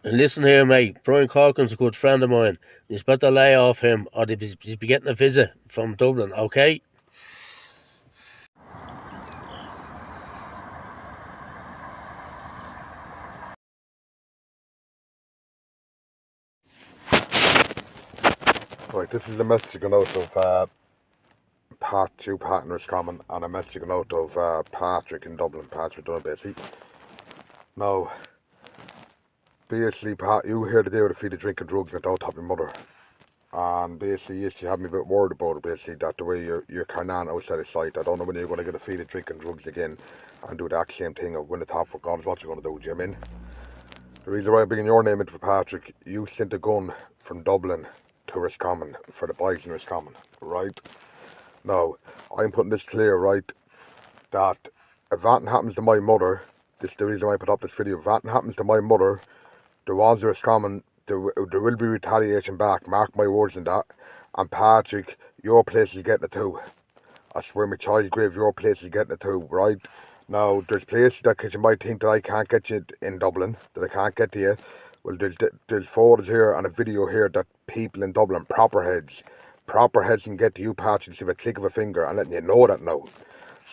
And listen here, mate. Brian Corcoran's a good friend of mine. You better lay off him, or you'll be getting a visit from Dublin, okay? Right, this is a message going out of two partners common, and a message going out of Patrick in Dublin, Patrick Dunn basically. Now, basically, Pat, you here today with a feed of drinking drugs without helping mother. And basically, yes, you have me a bit worried about it, basically, that the way you're carrying on outside of sight. I don't know when you're going to get a feed of drinking drugs again and do the exact same thing of when the top for God is what you're going to do, do you know what I mean? The reason why I'm bringing your name into for Patrick, you sent a gun from Dublin to Roscommon for the boys in Roscommon, right? Now, I'm putting this clear, right, that if that happens to my mother, this is the reason why I put up this video, if that happens to my mother, the ones that are common, there will be retaliation back, mark my words on that. And Patrick, your place is getting it too. I swear my child's grave, your place is getting it too, right? Now, there's places that you might think that I can't get you in Dublin, that I can't get to you. Well, there's photos here and a video here that people in Dublin, proper heads can get to you, Patrick, with a click of a finger, and letting you know that now.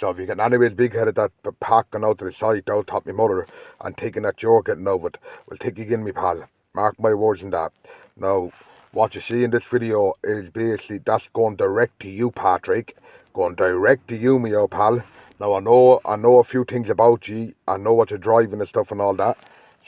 So if you get anyways big-headed that packing out to the side, out top my mother, and thinking that you're getting over it, well, take again, me pal. Mark my words on that. Now, what you see in this video is basically that's going direct to you, Patrick. Going direct to you, me old pal. Now, I know a few things about you. I know what you're driving and stuff and all that.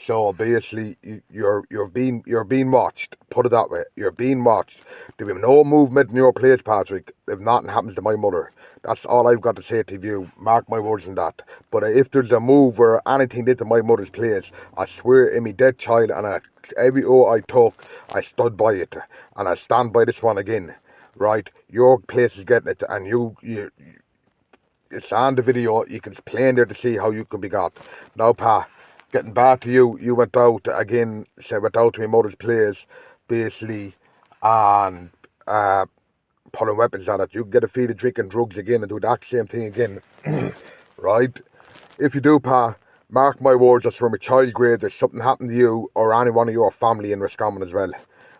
So basically, you're being watched. Put it that way. You're being watched. There'll be no movement in your place, Patrick, if nothing happens to my mother. That's all I've got to say to you. Mark my words on that. But if there's a move or anything did to my mother's place, I swear in me dead child, and every oath I took, I stood by it, and I stand by this one again. Right? Your place is getting it, and it's on the video. You can play in there to see how you can be got. Now, Pa. Getting back to you, you went out again, went out to my mother's place, basically, and putting weapons on it. You can get a feed of drinking drugs again and do that same thing again, right? If you do, Pa, mark my words, that's from a child grade, there's something happened to you or any one of your family in Roscommon as well.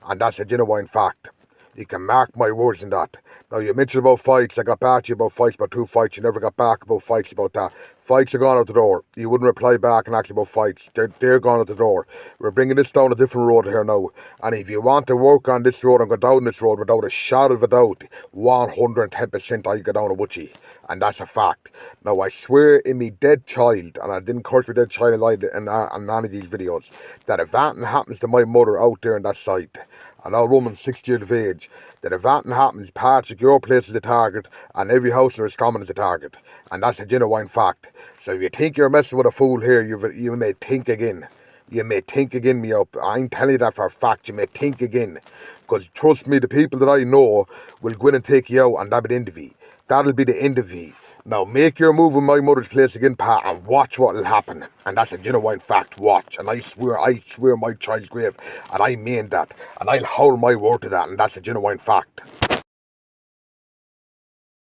And that's a genuine fact. You can mark my words on that. Now, you mentioned about fights. I got back to you about fights, about 2 fights. You never got back about fights about that. Fights are gone out the door. You wouldn't reply back and ask about fights. They're gone out the door. We're bringing this down a different road here now. And if you want to work on this road and go down this road without a shadow of a doubt, 110% I'll go down a witchy. And that's a fact. Now, I swear in me dead child, and I didn't curse my dead child in none of these videos, that if that happens to my mother out there on that site, an old woman 60 years of age, that if that happens, Patrick, your place is the target, and every house in Roscommon is the target. And that's a genuine fact. So if you think you're messing with a fool here, you may think again. You may think again, me up. I'm telling you that for a fact. You may think again. Because trust me, the people that I know will go in and take you out, and that'll be the end of it. That'll be the end of it. Now, make your move in my mother's place again, Pa, and watch what will happen. And that's a genuine fact. Watch. And I swear my child's grave. And I mean that. And I'll hold my word to that. And that's a genuine fact.